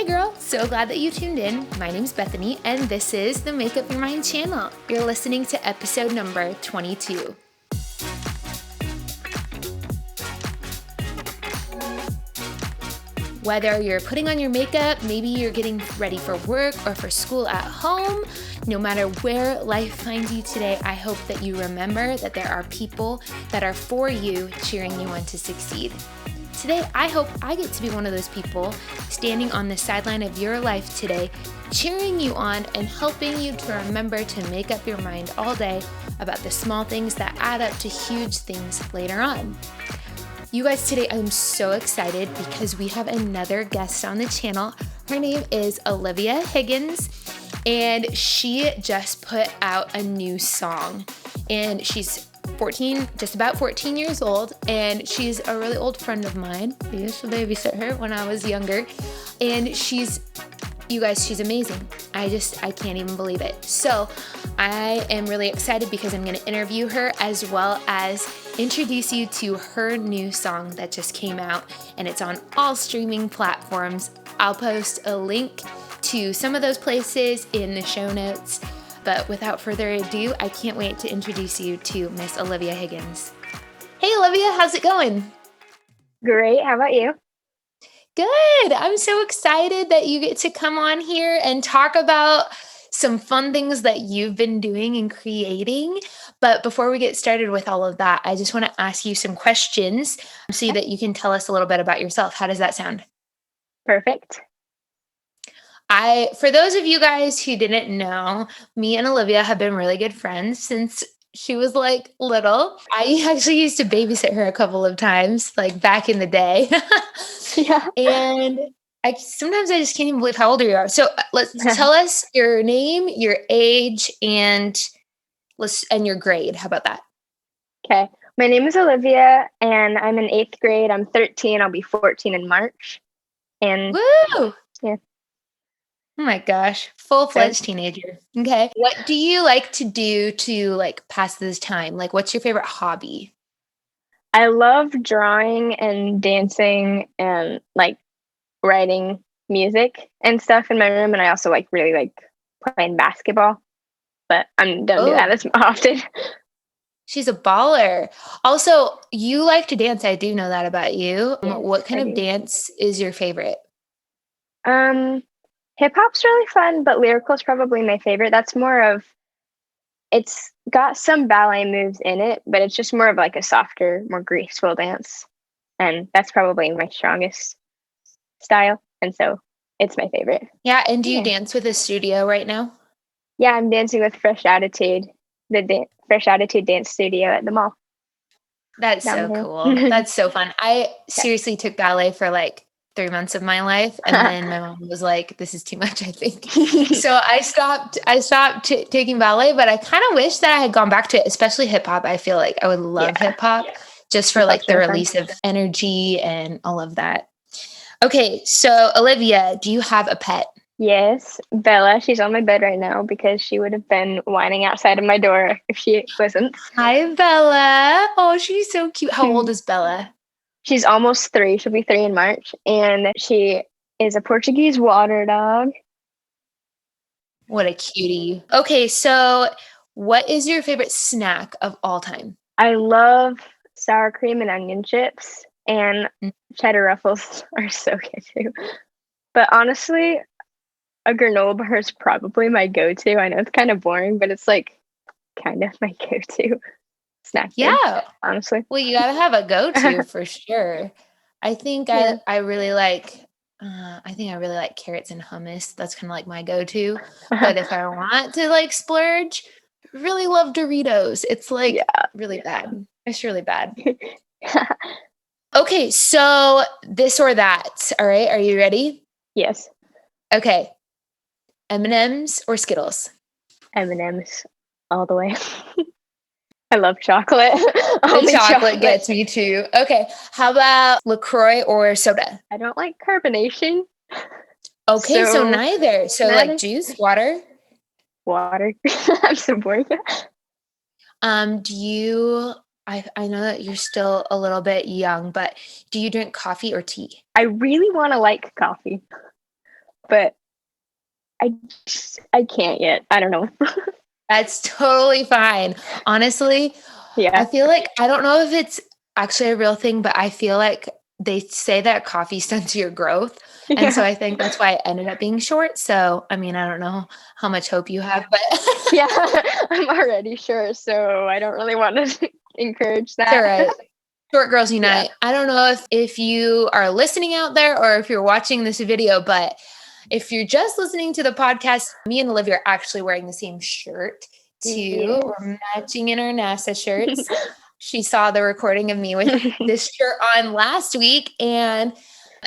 girl, so glad that you tuned in. My name's Bethany, and this is the Make Up Your Mind channel. You're listening to episode number 22. Whether you're putting on your makeup, maybe you're getting ready for work or for school at home, no matter where life finds you today, I hope that you remember that there are people that are for you, cheering you on to succeed. Today, I hope I get to be one of those people standing on the sideline of your life today, cheering you on and helping you to remember to make up your mind all day about the small things that add up to huge things later on. You guys, today I'm so excited because we have another guest on the channel. Her name is Olivia Higgins, and she just put out a new song. And she's 14, just about 14 years old, and she's a really old friend of mine. I used to babysit her when I was younger, and you guys, she's amazing. I can't even believe it. So I am really excited because I'm going to interview her as well as introduce you to her new song that just came out, and it's on all streaming platforms. I'll post a link to some of those places in the show notes. But without further ado, I can't wait to introduce you to Miss Olivia Higgins. Hey, Olivia, how's it going? Great. How about you? Good. I'm so excited that you get to come on here and talk about some fun things that you've been doing and creating. But before we get started with all of that, I just want to ask you some questions so that you can tell us a little bit about yourself. How does that sound? Perfect. For those of you guys who didn't know, me and Olivia have been really good friends since she was like little. I actually used to babysit her a couple of times, like back in the day. Yeah. And sometimes I just can't even believe how old you are. So let's tell us your name, your age, and your grade. How about that? Okay. My name is Olivia, and I'm in 8th grade. I'm 13. I'll be 14 in March. And woo! Yeah. Oh my gosh, full-fledged teenager. Okay. What do you like to do to like pass this time? Like, what's your favorite hobby? I love drawing and dancing and like writing music and stuff in my room. And I also really like playing basketball, but I don't do that as often. She's a baller. Also, you like to dance. I do know that about you. Yes, What kind I of do. dance is your favorite? Hip hop's really fun, but lyrical's probably my favorite. It's got some ballet moves in it, but it's just more of like a softer, more graceful dance. And that's probably my strongest style. And so it's my favorite. Yeah. And do you dance with a studio right now? Yeah, I'm dancing with Fresh Attitude, Fresh Attitude dance studio at the mall. That's so cool. That's so fun. I seriously took ballet for like 3 months of my life, and then my mom was like, "This is too much, I think." So I stopped taking ballet, but I kind of wish that I had gone back to it, especially hip hop. I feel like I would love hip hop just for like the release of energy and all of that. Okay, so Olivia, do you have a pet? Yes, Bella. She's on my bed right now because she would have been whining outside of my door if she wasn't. Hi, Bella. Oh, she's so cute. How old is Bella? She's almost 3. She'll be 3 in March. And she is a Portuguese water dog. What a cutie. Okay, so what is your favorite snack of all time? I love sour cream and onion chips, and cheddar ruffles are so good too. But honestly, a granola bar is probably my go-to. I know it's kind of boring, but it's like kind of my go-to snack. Yeah. Honestly. Well, you gotta have a go-to for sure. I think I really like carrots and hummus. That's kind of like my go-to. But if I want to like splurge, really love Doritos. It's like really bad. It's really bad. Okay, so this or that. All right, are you ready? Yes. Okay. M&Ms or Skittles? M&Ms all the way. I love chocolate. Chocolate gets me too. Okay, how about LaCroix or soda? I don't like carbonation. Okay, so neither. So like juice, water? Water. I'm so bored. I know that you're still a little bit young, but do you drink coffee or tea? I really want to like coffee. but I can't yet. I don't know. That's totally fine. Honestly, I Yeah. feel like I don't know if it's actually a real thing, but I feel like they say that coffee stunts your growth. And so Yeah. I think that's why it ended up being short. So, I mean, I don't know how much hope you have, but Yeah. I'm already sure, so I don't really want to encourage it's all that. right. Short Girls Yeah. Unite. I don't know if you are listening out there or if you're watching this video, but if you're just listening to the podcast, me and Olivia are actually wearing the same shirt too. Yes. We're matching in our NASA shirts. She saw the recording of me with this shirt on last week and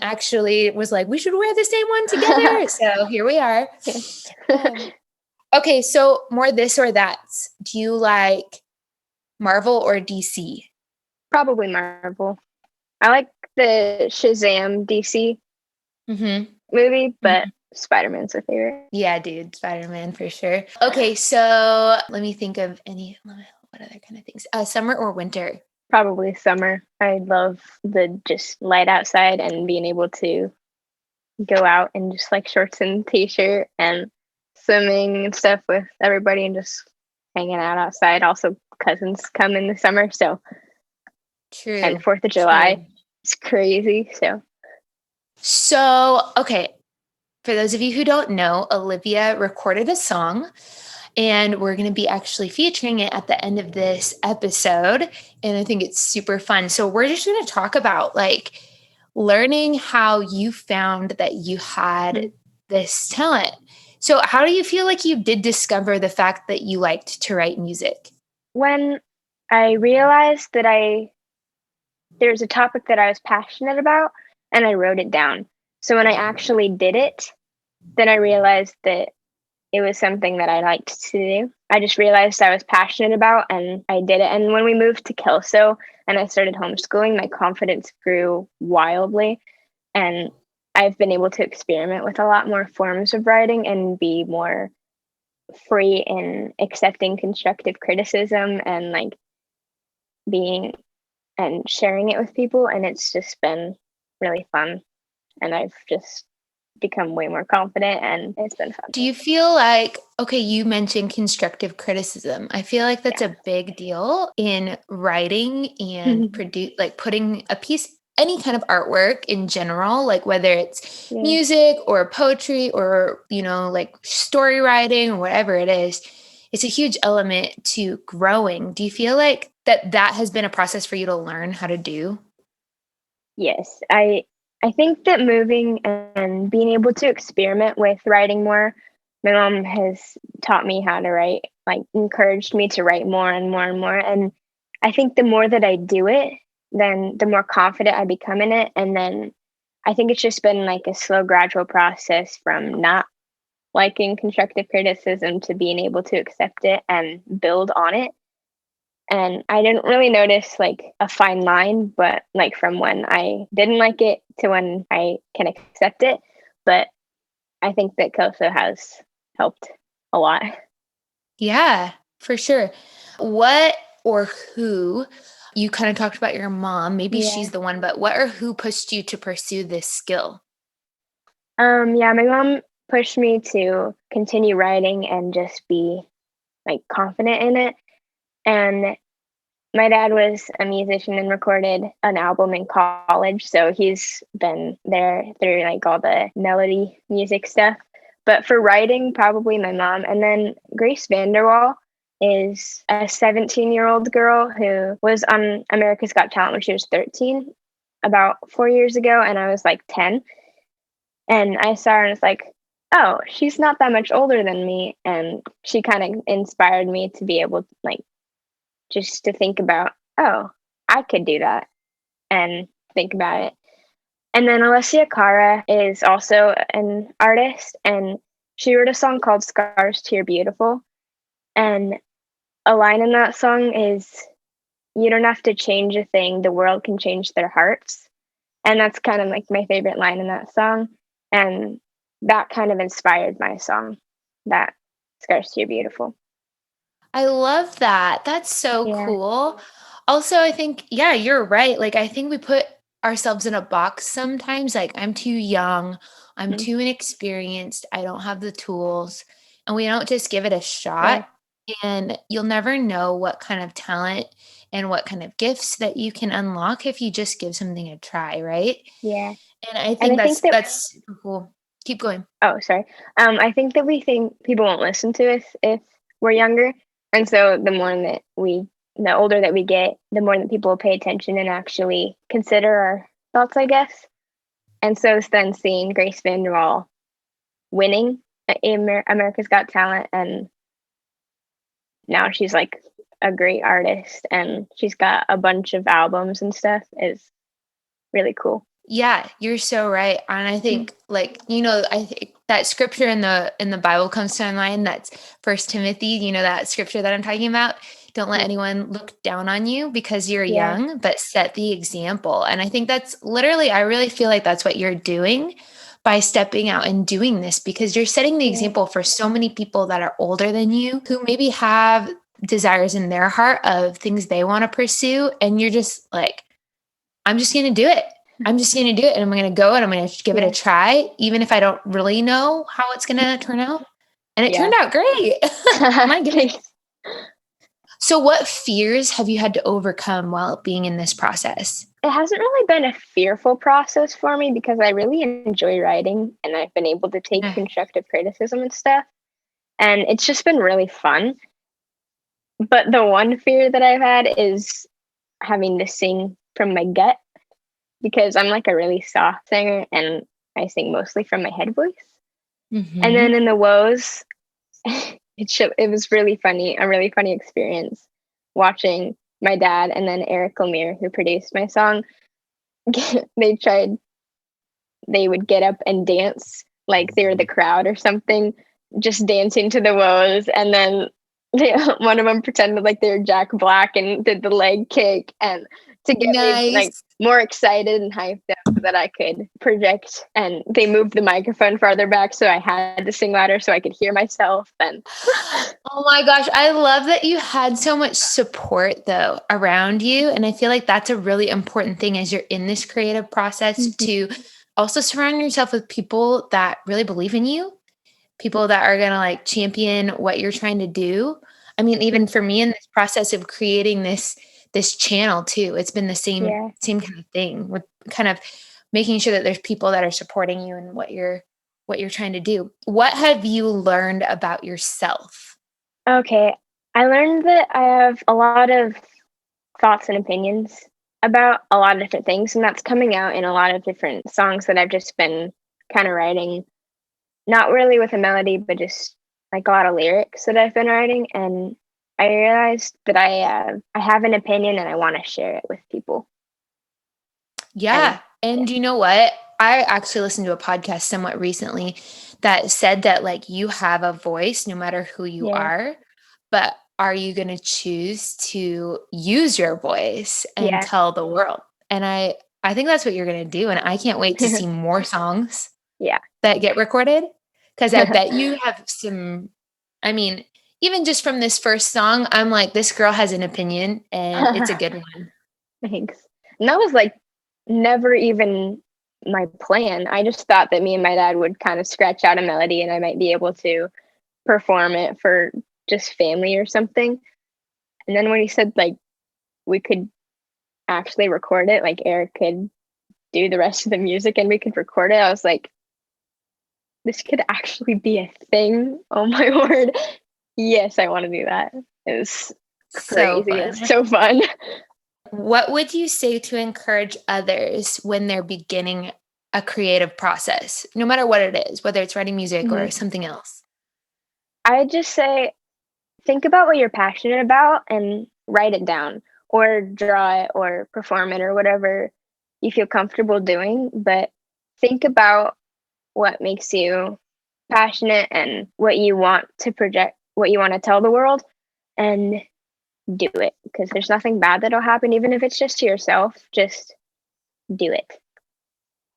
actually was like, we should wear the same one together. So here we are. Um, okay, so more this or that. Do you like Marvel or DC? Probably Marvel. I like the Shazam DC Mm-hmm. movie, but Mm-hmm. Spider-Man's my favorite. Yeah, dude, Spider-Man for sure. Okay, so let me think of what other kind of things? Summer or winter? Probably summer. I love the just light outside and being able to go out in just like shorts and t-shirt and swimming and stuff with everybody and just hanging out outside. Also, cousins come in the summer, so and True, 4th of true. July, it's crazy. So So, okay, for those of you who don't know, Olivia recorded a song and we're going to be actually featuring it at the end of this episode. And I think it's super fun. So, we're just going to talk about like learning how you found that you had this talent. So, how do you feel like you did discover the fact that you liked to write music? when I realized that there's a topic that I was passionate about and I wrote it down. So when I actually did it, then I realized that it was something that I liked to do. I just realized I was passionate about and I did it. And when we moved to Kelso and I started homeschooling, my confidence grew wildly. And I've been able to experiment with a lot more forms of writing and be more free in accepting constructive criticism and like being and sharing it with people. And it's just been really fun. And I've just become way more confident and it's been fun. Do you feel like, okay, you mentioned constructive criticism. I feel like that's Yeah. a big deal in writing and like putting a piece, any kind of artwork in general, like whether it's Yeah. music or poetry or, like story writing or whatever it is. It's a huge element to growing. Do you feel like that has been a process for you to learn how to do? Yes. I think that moving and being able to experiment with writing more, my mom has taught me how to write, like encouraged me to write more and more and more. And I think the more that I do it, then the more confident I become in it. And then I think it's just been like a slow, gradual process from not liking constructive criticism to being able to accept it and build on it. And I didn't really notice like a fine line, but like from when I didn't like it to when I can accept it. But I think that Koso has helped a lot. Yeah, for sure. What or who, you kind of talked about your mom, maybe Yeah. she's the one, but what or who pushed you to pursue this skill? Yeah, my mom pushed me to continue writing and just be like confident in it. And my dad was a musician and recorded an album in college, so he's been there through like all the melody music stuff. But for writing, probably my mom. And then Grace Vanderwall is a 17-year-old girl who was on America's Got Talent when she was 13, about 4 years ago, and I was like 10. And I saw her and was like, oh, she's not that much older than me. And she kind of inspired me to be able to like just to think about, oh, I could do that and think about it. And then Alessia Cara is also an artist and she wrote a song called Scars to Your Beautiful. And a line in that song is, you don't have to change a thing, the world can change their hearts. And that's kind of like my favorite line in that song. And that kind of inspired my song, that Scars to Your Beautiful. I love that. That's so Yeah. cool. Also, I think, yeah, you're right. Like, I think we put ourselves in a box sometimes, like, I'm too young, I'm Mhm. too inexperienced, I don't have the tools, and we don't just give it a Yeah. shot, and you'll never know what kind of talent and what kind of gifts that you can unlock if you just give something a try, right? Yeah. And I And think I think that that's super cool. Keep going. oh, sorry. I think that we think people won't listen to us if we're younger. And so the older that we get, the more that people will pay attention and actually consider our thoughts, I guess. And so it's then seeing Grace Vanderwaal winning America's Got Talent, and now she's like a great artist, and she's got a bunch of albums and stuff is really cool. Yeah, you're so right. And I Mm. think like, I think that scripture in the Bible comes to my mind. That's First Timothy, that scripture that I'm talking about. Don't let Mm. anyone look down on you because you're Yeah. young, but set the example. And I think that's literally, I really feel like that's what you're doing by stepping out and doing this, because you're setting the Yeah. example for so many people that are older than you who maybe have desires in their heart of things they want to pursue. And you're just like, I'm just going to do it. I'm just going to do it. And I'm going to go and I'm going to give it a Yeah. try, even if I don't really know how it's going to turn out. And it Yeah. turned out great. My goodness. Thanks. So, what fears have you had to overcome while being in this process? It hasn't really been a fearful process for me because I really enjoy writing and I've been able to take Yeah. constructive criticism and stuff. And it's just been really fun. But the one fear that I've had is having to sing from my gut because I'm like a really soft singer and I sing mostly from my head voice. And Mm-hmm. then in the woes, it was really funny, a really funny experience watching my dad and then Eric Lemire, who produced my song. they tried they would get up and dance like they were the crowd or something, just dancing to the woes, and then one of them pretended like they were Jack Black and did the leg kick, and to get me like Nice. more excited and hyped up so that I could project. And they moved the microphone farther back, so I had to sing louder so I could hear myself. And Oh my gosh. I love that you had so much support though around you. And I feel like that's a really important thing as you're in this creative process Mhm. to also surround yourself with people that really believe in you, people that are going to like champion what you're trying to do. I mean, even for me in this process of creating this channel too, it's been the Yeah. same kind of thing. We're kind of making sure that there's people that are supporting you in what you're trying to do. What have you learned about yourself? Okay. I learned that I have a lot of thoughts and opinions about a lot of different things, and that's coming out in a lot of different songs that I've just been kind of writing, not really with a melody, but just like a lot of lyrics that I've been writing. And I realized that I have an opinion and I want to share it with people. And Yeah. yeah. And you know what? I actually listened to a podcast somewhat recently that said that like you have a voice no matter who you Yeah. are, but are you going to choose to use your voice and Yeah. tell the world? And I think that's what you're going to do, and I can't wait to see more songs Yeah. that get recorded cuz I bet you have some. I mean, even just from this first song, I'm like this girl has an opinion and it's a good one. Thanks. And that was like never even my plan. I just thought that me and my dad would kind of scratch out a melody and I might be able to perform it for just family or something. And then when he said like we could actually record it, like Eric could do the rest of the music and we could record it, I was like, this could actually be a thing. Oh my word. Yes, I want to do that. It was So crazy. It was fun. so fun. What would you say to encourage others when they're beginning a creative process, no matter what it is, whether it's writing music or Mhm. something else? I just say think about what you're passionate about and write it down or draw it or perform it or whatever you feel comfortable doing. But think about what makes you passionate and what you want to project, what you want to tell the world, and do it because there's nothing bad that'll happen, even if it's just to yourself. Just do it.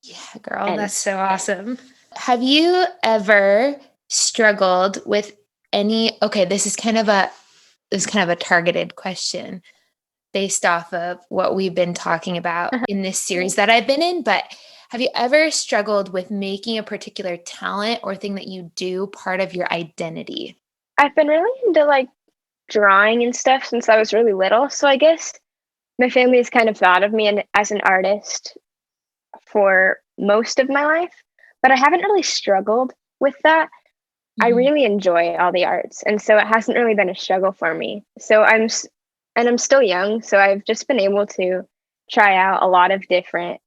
Yeah, girl, And that's so awesome. Have you ever struggled with okay, this is kind of a targeted question. based off of what we've been talking about in this series that I've been in, but have you ever struggled with making a particular talent or thing that you do part of your identity? I've been really into like drawing and stuff since I was really little. So I guess my family has kind of thought of me as an artist for most of my life, but I haven't really struggled with that. I Mhm. really enjoy all the arts, and so it hasn't really been a struggle for me. And I'm still young, so I've just been able to try out a lot of different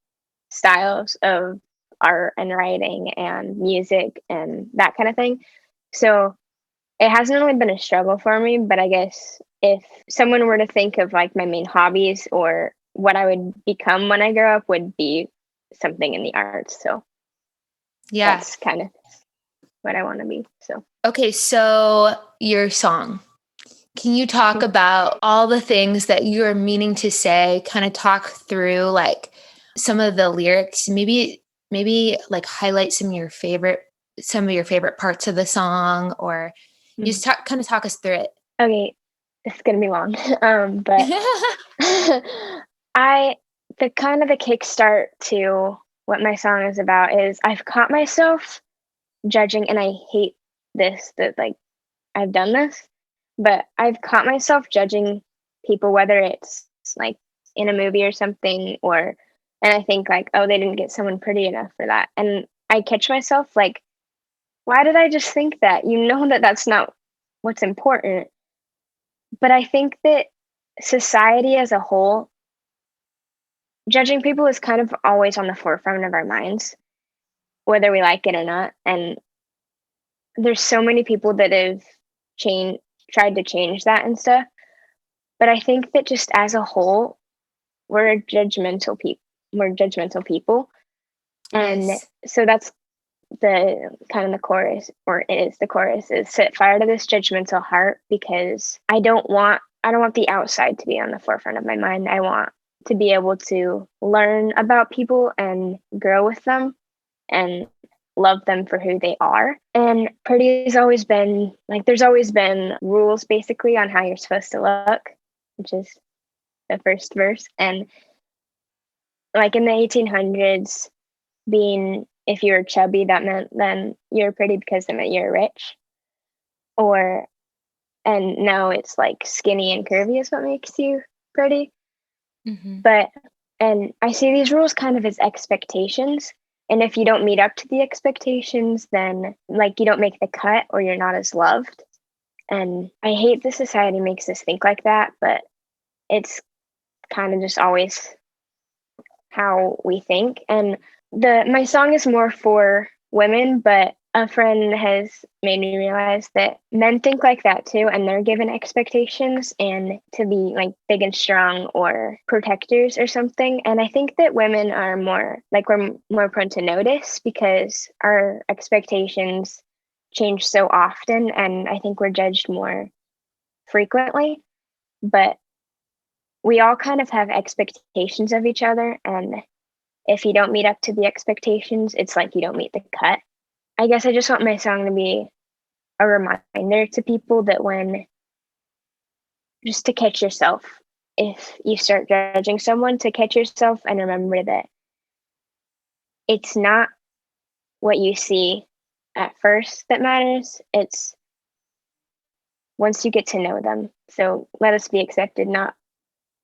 styles of art and writing and music and that kind of thing. So it hasn't really been a struggle for me, but I guess if someone were to think of like my main hobbies or what I would become when I grow up would be something in the arts. So Yeah. that's kind of what I want to be. So Okay, so your song. Can you talk about all the things that you're meaning to say? Kind of talk through like some of the lyrics, maybe like highlight some of your favorite parts of the song, or you just talk us through it. okay, it's gonna be long. But I the kind of the kickstart to what my song is about is I've caught myself judging, and I hate this that like I've done this, but I've caught myself judging people, whether it's like in a movie or something, and I think like, oh, they didn't get someone pretty enough for that, and I catch myself like, why did I just think that? You know that that's not what's important. But I think that society as a whole, judging people is kind of always on the forefront of our minds, whether we like it or not. And there's so many people that have changed, tried to change that and stuff. But I think that just as a whole, we're judgmental people. We're judgmental people, and Yes. so that's the kind of the chorus, or is the chorus is set fire to this judgmental heart, because I don't want the outside to be on the forefront of my mind. I want to be able to learn about people and grow with them and love them for who they are. And pretty has always been like, there's always been rules basically on how you're supposed to look, which is the first verse. And like in the 1800s, being if you were chubby, that meant then you're pretty because it meant you're rich. Or and now it's like skinny and curvy is what makes you pretty. Hmm. But and I see these rules kind of as expectations. And if you don't meet up to the expectations, then like you don't make the cut or you're not as loved. And I hate the society makes us think like that, but it's kind of just always how we think. And the my song is more for women, but a friend has made me realize that men think like that too, and they're given expectations and to be like big and strong or protectors or something. And I think that women are more like we're more prone to notice because our expectations change so often, and I think we're judged more frequently. But we all kind of have expectations of each other, and if you don't meet up to the expectations, it's like you don't meet the cut. I guess I just want my song to be a reminder to people that when just to catch yourself, if you start judging someone, to catch yourself and remember that it's not what you see at first that matters. It's once you get to know them. So let us be accepted not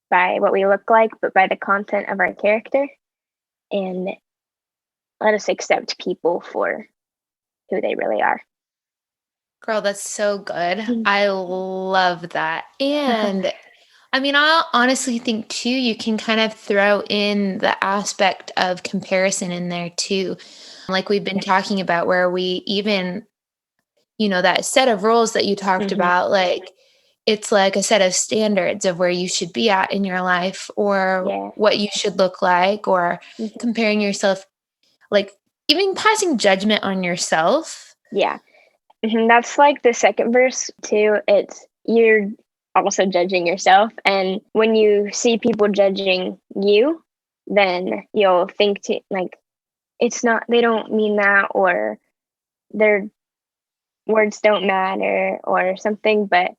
by what we look like, but by the content of our character. And let us accept people for who they really are. Girl, that's so good. I love that. And I mean, I honestly think too, you can kind of throw in the aspect of comparison in there too. Like we've been talking about, where we even, that set of rules that you talked Mm-hmm. about, like it's like a set of standards of where you should be at in your life or Yeah. what you should look like, or Mm-hmm. comparing yourself, like even passing judgment on yourself. Yeah. That's like the second verse too. It's you're also judging yourself. And when you see people judging you, then you'll think to like, it's not, they don't mean that, or their words don't matter or something. But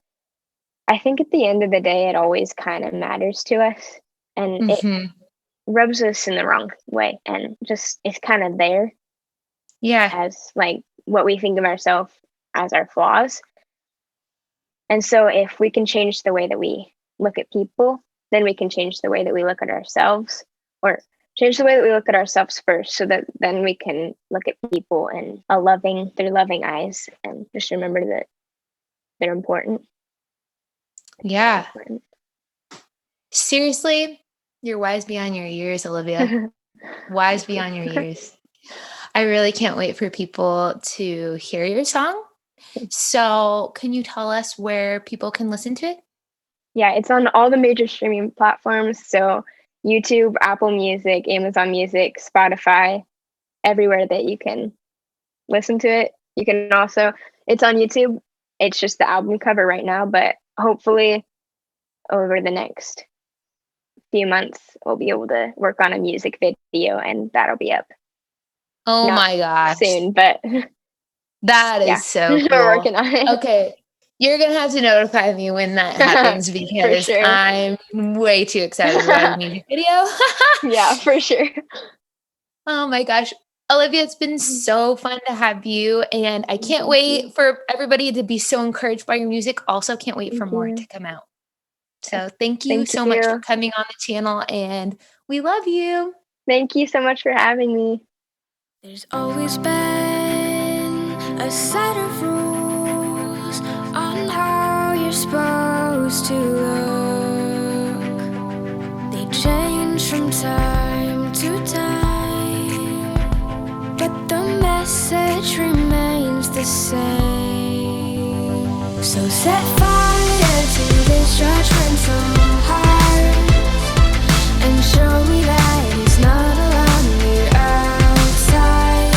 I think at the end of the day, it always kind of matters to us, and it Mm-hmm. rubs us in the wrong way, and just it's kind of there Yeah. as like what we think of ourselves as our flaws. And so if we can change the way that we look at people, then we can change the way that we look at ourselves, or change the way that we look at ourselves first, so that then we can look at people in through loving eyes, and just remember that they're important. Yeah. Important. Seriously, you're wise beyond your years, Olivia. Wise beyond your years. I really can't wait for people to hear your song. So, can you tell us where people can listen to it? Yeah, it's on all the major streaming platforms. So YouTube, Apple Music, Amazon Music, Spotify, everywhere that you can listen to it. You can also, it's on YouTube. It's just the album cover right now, but hopefully over the next few months, we'll be able to work on a music video and that'll be up. Oh Not my gosh. soon, but That yeah, is so cool. we're working on it. Okay. You're going to have to notify me when that happens because sure. I'm way too excited about a music video. Yeah, for sure. Oh my gosh. Olivia, it's been so fun to have you. And I can't wait for everybody to be so encouraged by your music. Also, can't wait for more to come out. So thank you so much for coming on the channel, and we love you. Thank you so much for having me. There's always been a set of rules on how you're supposed to look. They change from time to time, but the message remains the same. So set fire to this judgmental heart and show me that it's not alone here outside.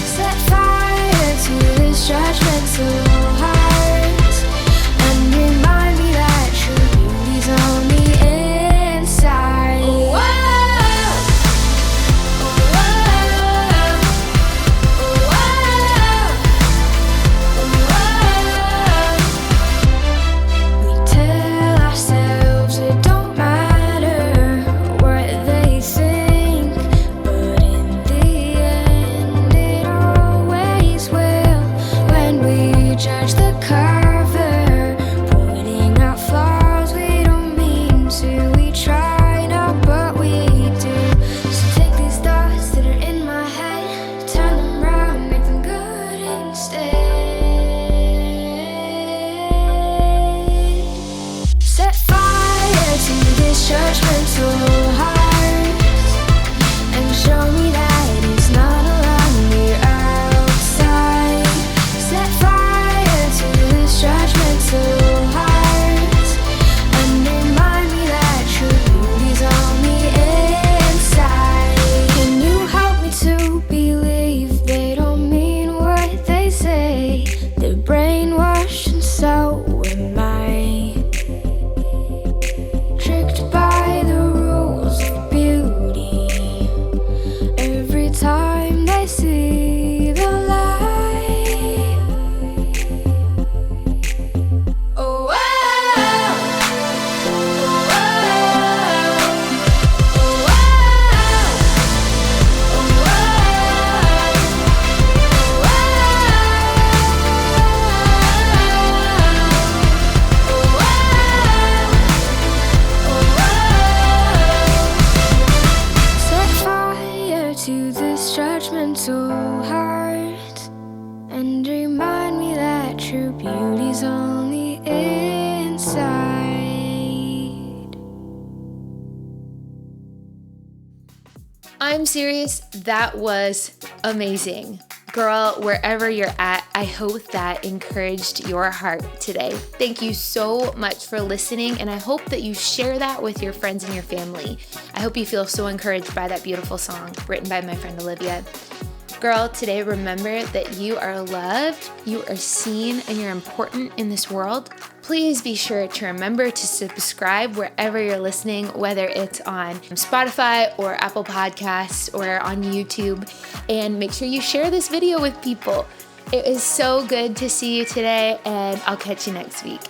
Set fire to this judgmental heart and remind me that true beauty's on the inside. Whoa. We tell ourselves it don't matter what they think, but in the end it always will. When we judge the cover, pointing out flaws we don't mean to, we try not, but we do. So take these thoughts that are in my head, turn them around, make them good instead. Set fire to this judgmental heart and show me that it's not alone here outside. Set fire to this judgmental heart and remind me that true beauty's on the inside. Can you help me to believe they don't mean what they say? They're brainwashed and so am I. Tricked by the rules of beauty every time they see the light. Oh, wow. Oh, wow. Oh, wow. Oh, set fire to this judgmental heart and remind me that true beauty's on the inside. I'm serious. That was amazing. Girl, wherever you're at, I hope that encouraged your heart today. Thank you so much for listening, and I hope that you share that with your friends and your family. I hope you feel so encouraged by that beautiful song written by my friend Olivia. Girl, today remember that you are loved, you are seen, and you're important in this world. Please be sure to remember to subscribe wherever you're listening, whether it's on Spotify or Apple Podcasts or on YouTube, and make sure you share this video with people. It is so good to see you today, and I'll catch you next week.